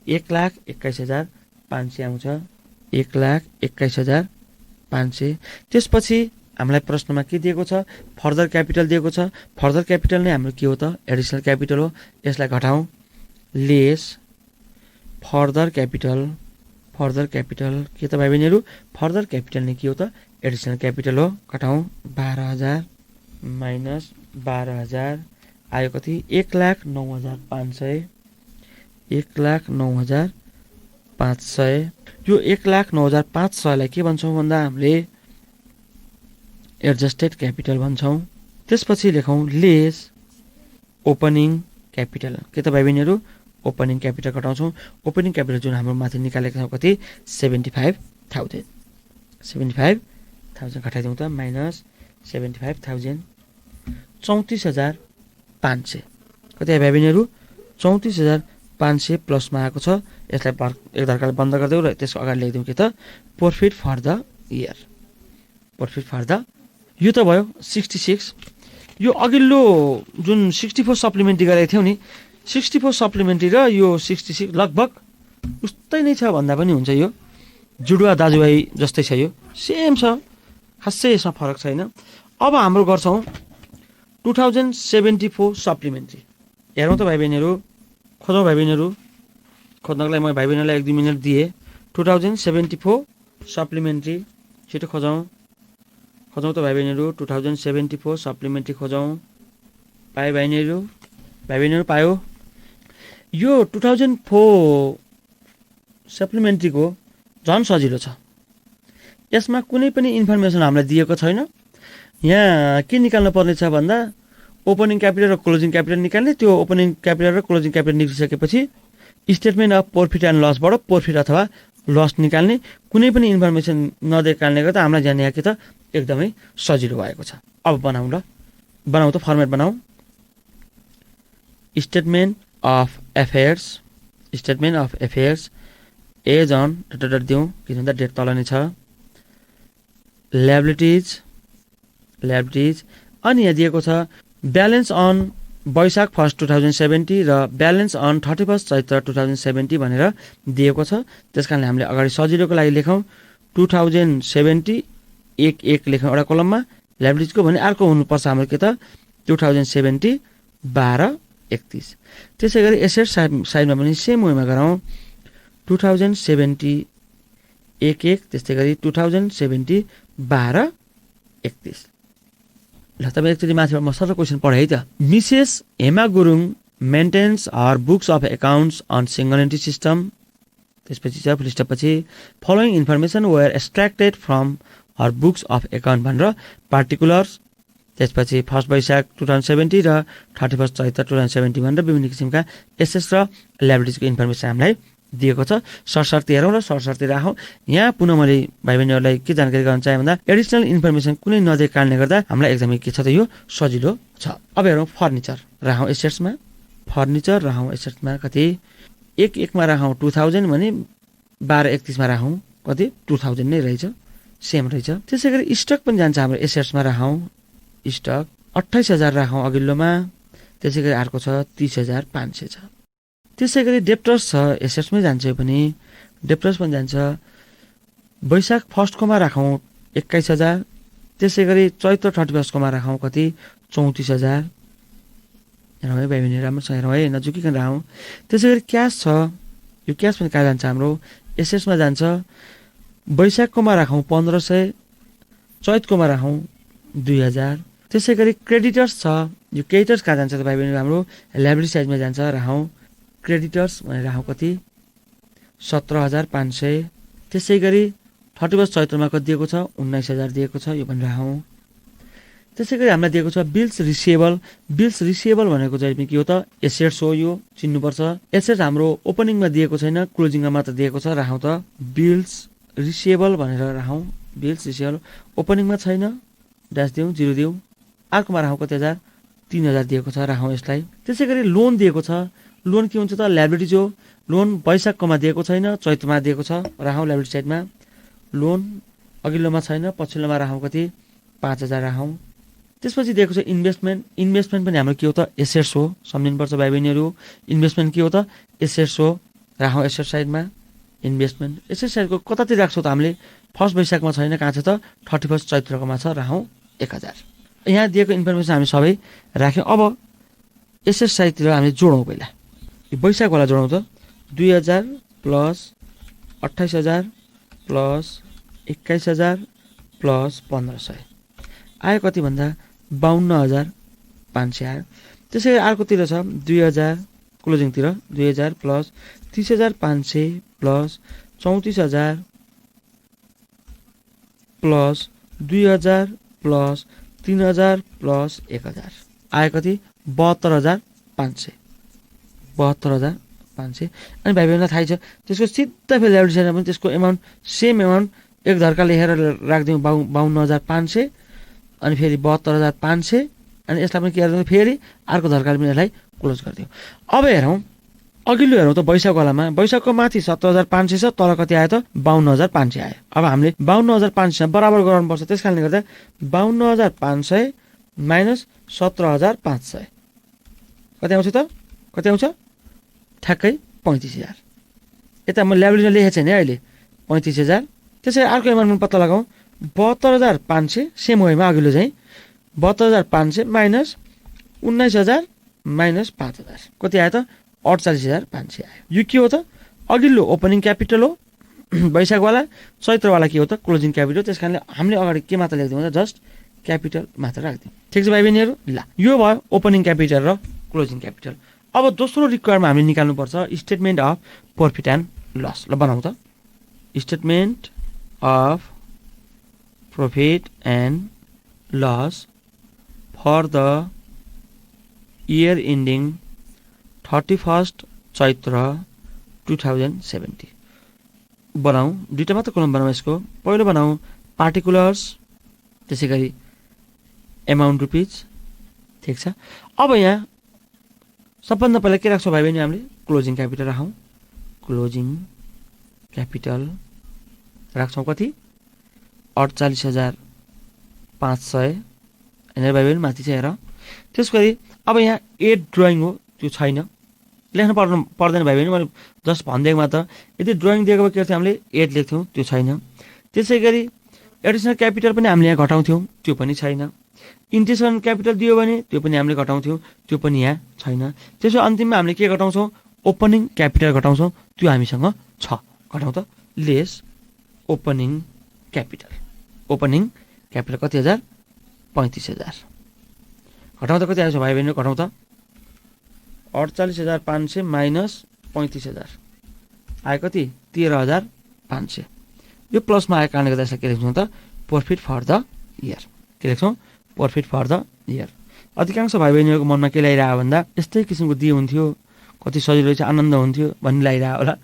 1,21,500 आउँछ 1,21,500। त्यसपछि हामीलाई प्रश्नमा के दिएको छ फर्दर क्यापिटल दिएको छ। फर्दर क्यापिटल नै हाम्रो के हो त एडिसनल क्यापिटल हो। यसलाई घटाउँ लेस फर्दर क्यापिटल के त भाइ बहिनीहरू फर्दर क्यापिटल नै के हो त एडिसनल क्यापिटल हो। घटाउँ 12,000 माइनस 12,000 आयो कति 1,09,500 1,09,500। यो 1,09,500लाई के भन्छौँ भन्दा हामीले एडजस्टेड क्यापिटल भन्छौँ। त्यसपछि लेखौँ लेस ओपनिङ क्यापिटल के त भाइ बहिनीहरू ओपनिङ क्यापिटल घटाउँछौँ। ओपनिङ क्यापिटल जुन हाम्रो माथि निकालेको छौँ कति 75,000 घटाइदिउँ त माइनस 75,000 34,500 कति भाइ बहिनीहरू 34,500 प्लसमा आएको छ। यसलाई एक धर्काले बन्द गरिदेऊ र त्यसको अगाडि लेखिदिउँ के त profit for the year profit for the. यो त भयो 66। यो अघिल्लो जुन 64 सप्लिमेन्ट्री गरेको थियौँ नि 64 सप्लिमेन्ट्री र यो 66 लगभग उस्तै नै छ भन्दा पनि हुन्छ। यो जुडुवा दाजुभाइ जस्तै छ यो सेम छ खासै यसमा फरक छैन। अब हाम्रो गर्छौँ 2074 सप्लिमेन्ट्री हेरौँ त भाइ बहिनीहरू खोजौँ भाइ बहिनीहरू खोज्नको लागि म भाइ बहिनीलाई 1-2 मिनट दिएँ। 2074 सप्लिमेन्ट्री छिटो खोजौँ त भाइ बहिनीहरू 2074 सप्लिमेन्ट्री खोजौँ। पायो भाइ बहिनीहरू पायो। यो 2004 सप्लिमेन्ट्रीको झन् सजिलो छ। यसमा कुनै पनि इन्फर्मेसन हामीलाई दिएको छैन। यहाँ के निकाल्नु पर्ने छ भन्दा ओपनिङ क्यापिटल र क्लोजिङ क्यापिटल निकाल्ने। त्यो ओपनिङ क्यापिटल र क्लोजिङ क्यापिटल निकालिसकेपछि स्टेटमेन्ट अफ प्रफिट एन्ड लसबाट प्रफिट अथवा लस निकाल्ने। कुनै पनि इन्फर्मेसन नदिएको कारणले गर्दा हामीलाई जाने कि त एकदमै सजिलो भएको छ। अब बनाउँ त फर्मेट बनाऊ। Statement of affairs as on date दिउँ किन भन्दा डेट तल नै छ। ल्याबिलिटिज अनि यहाँ दिएको छ ब्यालेन्स अन वैशाख 1 2070 र ब्यालेन्स अन 31 चैत्र 2070 भनेर दिएको छ। त्यस कारणले हामीले अगाडि सजिलोको लागि लेखौँ 2070 1 लेखौँ एउटा कलममा ल्याबिलिटिजको भने अर्को हुनुपर्छ हाम्रो के त 2070 12/31। त्यसै गरी एसेट साइडमा पनि सेम वेमा गरौँ 2070 1 त्यस्तै गरी 2070 12/31। ल तपाईँ एकचोटि माथिबाट म सरल क्वेसन पढेँ है त। Mrs Hema Gurung maintains her books of accounts on single entry system. त्यसपछि छ फुल स्टपपछि following information were extracted from her books of account भनेर पार्टिकुलर्स। त्यसपछि 1 वैशाख 2070 र 31 चैत्र 2070 भनेर विभिन्न किसिमका एसेट्स र ल्याबिलिटिजको इन्फर्मेसन हामीलाई दिएको छ। सरसर्ती हेरौँ र सरसर्ती राखौँ। यहाँ पुनः मैले भाइ बहिनीहरूलाई के जानकारी गराउन चाहेँ भन्दा एडिसनल इन्फर्मेसन कुनै नदिएको कारणले गर्दा हामीलाई एकदमै के छ त यो सजिलो छ। अब हेरौँ फर्निचर राखौँ एसेट्समा कति 1 मा राखौँ 2000 भने 12/31 मा राखौँ कति 2000 नै रहेछ सेम रहेछ। त्यसै गरी स्टक पनि जान्छ हाम्रो एसेट्समा राखौँ स्टक 28,000 राखौँ अघिल्लोमा। त्यसै गरी अर्को छ 30,500 छ। त्यसै गरी डेप्टर्स छ एसेट्समै जान्छ यो पनि डेप्टर्स पनि जान्छ। वैशाख 1 कोमा राखौँ 21,000। त्यसै गरी चैत्र 31 कोमा राखौँ कति 34,000। हेरौँ है भाइ बहिनी राम्रोसँग हेरौँ है नजुकिकन राखौँ। त्यसै गरी क्यास छ यो क्यास पनि कहाँ जान्छ हाम्रो एसेट्समा जान्छ। वैशाखकोमा राखौँ 1,500 चैतकोमा राखौँ 2,000। त्यसै गरी क्रेडिटर्स छ यो क्रेडिटर्स कहाँ जान्छ त भाइ बहिनी हाम्रो ल्याबिलिटी साइडमा जान्छ राखौँ क्रेडिटर्स भनेर राखौँ कति 17,500। त्यसै गरी 31 चैत्रमा कति दिएको छ 19,000 दिएको छ यो पनि राखौँ। त्यसै गरी हामीलाई दिएको छ बिल्स रिसिएबल। बिल्स रिसिएबल भनेको चाहिँ के हो त? एसेट्स हो। यो चिन्नुपर्छ। एसेट्स हाम्रो ओपनिङमा दिएको छैन, क्लोजिङमा मात्र दिएको छ। राखौँ त बिल्स रिसिएबल भनेर राखौँ। बिल्स रिसिएबल ओपनिङमा छैन, ड्यास दिउँ, 0 दिउँ। अर्कोमा राखौँ कति हजार? 3000 दिएको छ, राखौँ यसलाई। त्यसै गरी लोन दिएको छ। लोन के हुन्छ त? ल्याबिलिटिज हो। लोन वैशाखकोमा दिएको छैन, चैतमा दिएको छ, राखौँ ल्याबिलिटी साइडमा। लोन अघिल्लोमा छैन, पछिल्लोमा राखौँ कति? 5000 राखौँ। त्यसपछि दिएको छ इन्भेस्टमेन्ट। इन्भेस्टमेन्ट पनि हाम्रो के हो त? एसेट्स हो। सम्झिनुपर्छ भाइ बहिनीहरू, इन्भेस्टमेन्ट के हो त? एसेट्स हो। राखौँ एसेट साइडमा इन्भेस्टमेन्ट। एसेट साइडको कतातिर राख्छौँ त हामीले? 1 वैशाखमा छैन, कहाँ छ त? 31 चैत्रकोमा छ, राखौँ 1000। यहाँ दिएको इन्फर्मेसन हामी सबै राख्यौँ। अब एसेट साइडतिर हामीले जोडौँ। पहिला वैशाखवाला जोडौँ त। 2000 प्लस 28000 प्लस 21000 प्लस 1500 आयो कति भन्दा 52500 आयो। त्यसै गरी अर्कोतिर छ 2000 क्लोजिङतिर 2000 plus 30500 plus 34000 plus 2000 plus 3000 plus 1000 आयो कति? 72500। 72500। अनि भाइ बहिनीलाई थाहै छ त्यसको सिधा फेरि ल्याबिलिटी साइडमा पनि त्यसको एमाउन्ट सेम एमाउन्ट एक धर्का लेखेर राखिदिउँ 52500 अनि फेरि 72500 अनि यसलाई पनि के गर्दिउँ फेरि अर्को धर्काले पनि यसलाई क्लोज गरिदिउँ। अब हेरौँ अघिल्लो हेरौँ त वैशाखवालामा। वैशाखको माथि 70500 छ, तल कति आयो त? 52500 आयो। अब हामीले 52500 बराबर गराउनुपर्छ। त्यस कारणले गर्दा 52500 माइनस 17500 कति आउँछ त? कति आउँछ? ठ्याक्कै 35000। यता म ल्याबिलिटीमा लेखेको छैन अहिले 35000। त्यसै अर्को एमाउन्ट पत्ता लगाउँ। 72500 सेम वेमा अघिल्लो चाहिँ 72500 माइनस 19000 माइनस 5000 कति आयो त? 48500 आयो। यो के हो त? अघिल्लो ओपनिङ क्यापिटल हो वैशाखवाला, चैत्रवाला के हो त? Closing capital. त्यस कारणले हामीले अगाडि के मात्र लेखिदिउँ त? जस्ट क्यापिटल मात्र राखिदिउँ। ठिक छ भाइ बहिनीहरू? ल यो भयो ओपनिङ क्यापिटल र क्लोजिङ क्यापिटल। अब दोस्रो रिक्वायरमा हामीले निकाल्नुपर्छ statement of profit and loss. ल बनाउँ त। Statement of profit and loss for the year ending 31 चैत्र 2070 बनाऊ। दुईवटा मात्र कलम बनाऊ यसको। पहिलो बनाऊ पार्टिकुलर्स, त्यसै गरी एमाउन्ट रुपिज। ठिक छ। अब यहाँ सबभन्दा पहिला के राख्छौँ भाइ बहिनी? हामीले क्लोजिङ क्यापिटल राखौँ। क्लोजिङ क्यापिटल राख्छौँ कति? 48500 यहाँनिर भाइ बहिनी माथि चाहिँ हेर। त्यसको गरी अब यहाँ एड ड्रइङ हो, त्यो छैन, लेख्नु पर्दैन भाइ बहिनी, मैले जस्ट भनिदिएको मात्र। यदि ड्रइङ दिएको भए के गर्थ्यौँ हामीले? एड लेख्थ्यौँ, त्यो छैन। त्यसै गरी एडिसनल क्यापिटल पनि हामीले यहाँ घटाउँथ्यौँ, त्यो पनि छैन। इन्ट्रेस्ट क्यापिटल दियो भने त्यो पनि हामीले घटाउँथ्यौँ, त्यो पनि यहाँ छैन। त्यसो अन्तिममा हामीले के घटाउँछौँ? ओपनिङ क्यापिटल घटाउँछौँ, त्यो हामीसँग छ। घटाउँ त। Lace opening capital. Opening capital कति हजार? 35000। घटाउँ त कति आएछ भाइ बहिनी? घटाउँ त। 48500 माइनस 35000 आयो कति? 13500। यो प्लसमा आएको कारणले गर्दा यसलाई के लेख्छौँ त? Profit for the year. के लेख्छौँ? Profit for the year. अधिकांश भाइ बहिनीहरूको मनमा के लागिरह्यो भन्दा यस्तै किसिमको दिए हुन्थ्यो, कति सजिलो चाहिँ आनन्द हुन्थ्यो भन्ने लागिरह्यो होला,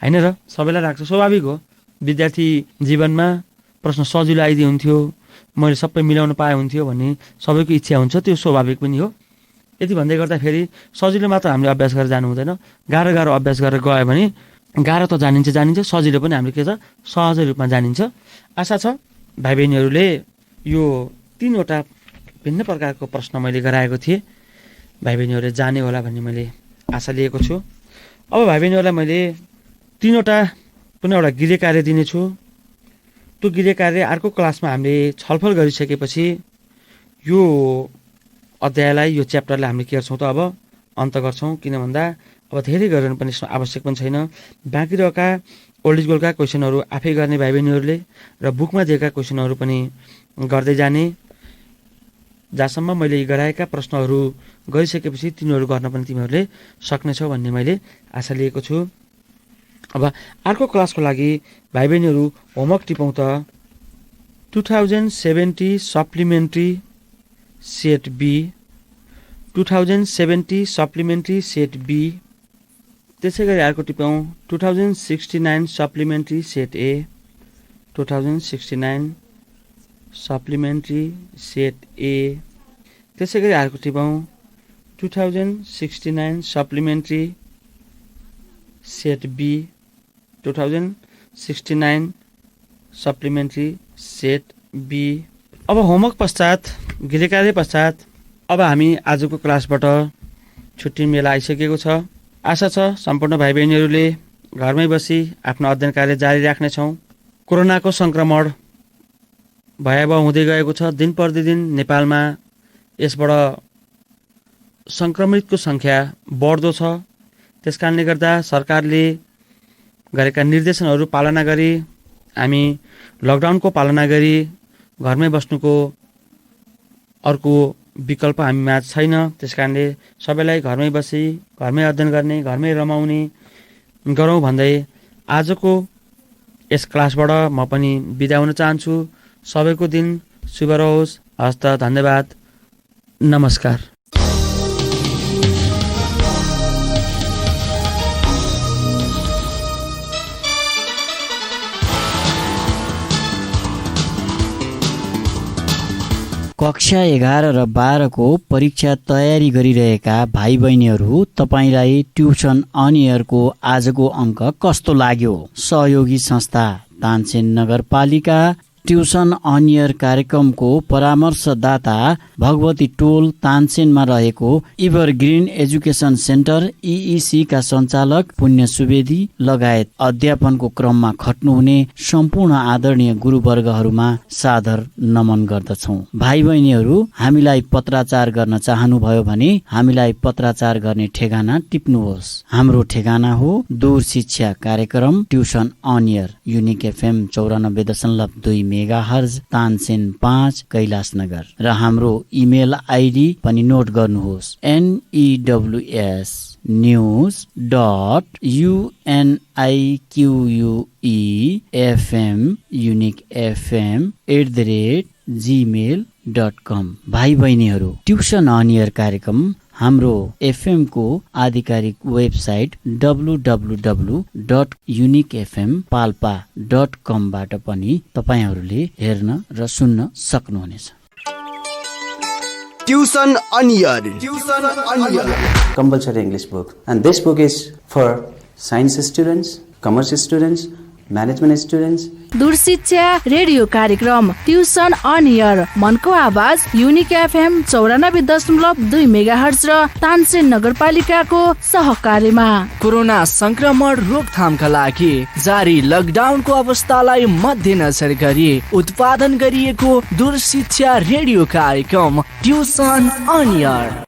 होइन र? सबैलाई लाग्छ, स्वाभाविक हो। विद्यार्थी जीवनमा प्रश्न सजिलो आइदिए हुन्थ्यो, मैले सबै मिलाउन पाए हुन्थ्यो भन्ने सबैको इच्छा हुन्छ, त्यो स्वाभाविक पनि हो। यति भन्दै गर्दाखेरि सजिलो मात्र हामीले अभ्यास गरेर जानु हुँदैन, गाह्रो गाह्रो अभ्यास गरेर गयो भने गाह्रो त जानिन्छ, सजिलो पनि हामीले के छ? सहजै रूपमा जानिन्छ। आशा छ भाइ बहिनीहरूले यो 3वटा भिन्न प्रकारको प्रश्न मैले गराएको थिएँ, भाइ बहिनीहरूले जाने होला भन्ने मैले आशा लिएको छु। अब भाइ बहिनीहरूलाई मैले 3वटा पनि एउटा गृह कार्य दिनेछु। त्यो गृह कार्य अर्को क्लासमा हामीले छलफल गरिसकेपछि यो अध्यायलाई, यो च्याप्टरलाई हामीले के गर्छौँ त? अब अन्त गर्छौँ। किन भन्दा अब धेरै गरेर पनि आवश्यक पनि छैन। बाँकी रहेका ओल्ड इज गोल्डका क्वेसनहरू आफै गर्ने भाइ बहिनीहरूले र बुकमा दिएका क्वेसनहरू पनि गर्दै जाने। जहाँसम्म मैले गराएका प्रश्नहरू गरिसकेपछि तिनीहरू गर्न पनि तिमीहरूले सक्नेछौ भन्ने मैले आशा लिएको छु। अब अर्को क्लासको लागि भाइ बहिनीहरू होमवर्क टिपौँ त। 2070 supplementary set B, 2070 supplementary set B, त्यसै गरी अर्को टिपौँ 2069 supplementary set A, 2069 supplementary set A, त्यसै गरी अर्को टिपौँ 2069 supplementary set B, 2069 supplementary set B. अब होमवर्क पश्चात गृहकार्य पश्चात अब हामी आजको क्लासबाट छुट्टी बेला आइसकेको छ। आशा छ सम्पूर्ण भाइ बहिनीहरूले घरमै बसी आफ्नो अध्ययन कार्य जारी राख्नेछौँ। कोरोनाको सङ्क्रमण भयावह हुँदै गएको छ। दिन प्रतिदिन नेपालमा यसबाट सङ्क्रमितको सङ्ख्या बढ्दो छ। त्यसकारणले गर्दा सरकारले गरेका निर्देशनहरू पालना गरी हामी लकडाउनको पालना गरी घरमै बस्नुको अर्को विकल्प हामीमा छैन। त्यसकारणले सबैलाई घरमै बसी घरमै अध्ययन गर्ने, घरमै रमाउने गरौँ भन्दै आजको यस क्लासबाट म पनि बिदा हुन चाहन्छु। सबैको दिन शुभ रहोस्। हस्त, धन्यवाद, नमस्कार। कक्षा 11 र 12 को परीक्षा तयारी गरिरहेका भाइ बहिनीहरू, तपाईलाई ट्युसन अन एयरको आजको अङ्क कस्तो लाग्यो? सहयोगी संस्था तानसेन नगरपालिका ट्युसन अन एयर कार्यक्रमको परामर्शदाता भगवती टोल तानसेनमा रहेको इभरग्रिन एजुकेसन सेन्टर EEC का सञ्चालक पुण्य सुवेदी लगायत अध्यापनको क्रममा खट्नुहुने सम्पूर्ण आदरणीय गुरुवर्गहरूमा सादर नमन गर्दछौँ। भाइ बहिनीहरू, हामीलाई पत्राचार गर्न चाहनुभयो भने हामीलाई पत्राचार गर्ने ठेगाना टिप्नुहोस्। हाम्रो ठेगाना हो दूर शिक्षा कार्यक्रम tuition on air, unique FM 94.2 megahertz, Tansen 5, Kailashnagar. र हाम्रो इमेल आइडी पनि नोट गर्नुहोस्, news.uniquefm@gmail.com। भाइ बहिनीहरू, ट्युसन अन एयर कार्यक्रम हाम्रो FM को आधिकारिक वेबसाइट www.uniquefmpalpa.com बाट पनि तपाईहरूले हेर्न र सुन्न सक्नुहुनेछ। Tuition on air. Compulsory English book. And this book is for science students, commerce students, management students. दूरशिक्षा रेडियो कार्यक्रम ट्युसन अन एयर, मनको आवाज युनिक FM 94.2 मेगाहर्ज र तानसेन नगरपालिकाको सहकार्यमा कोरोना संक्रमण रोकथामका लागि जारी लकडाउनको अवस्थालाई मध्यनजर गरी उत्पादन गरिएको दूरशिक्षा रेडियो कार्यक्रम ट्युसन अन एयर।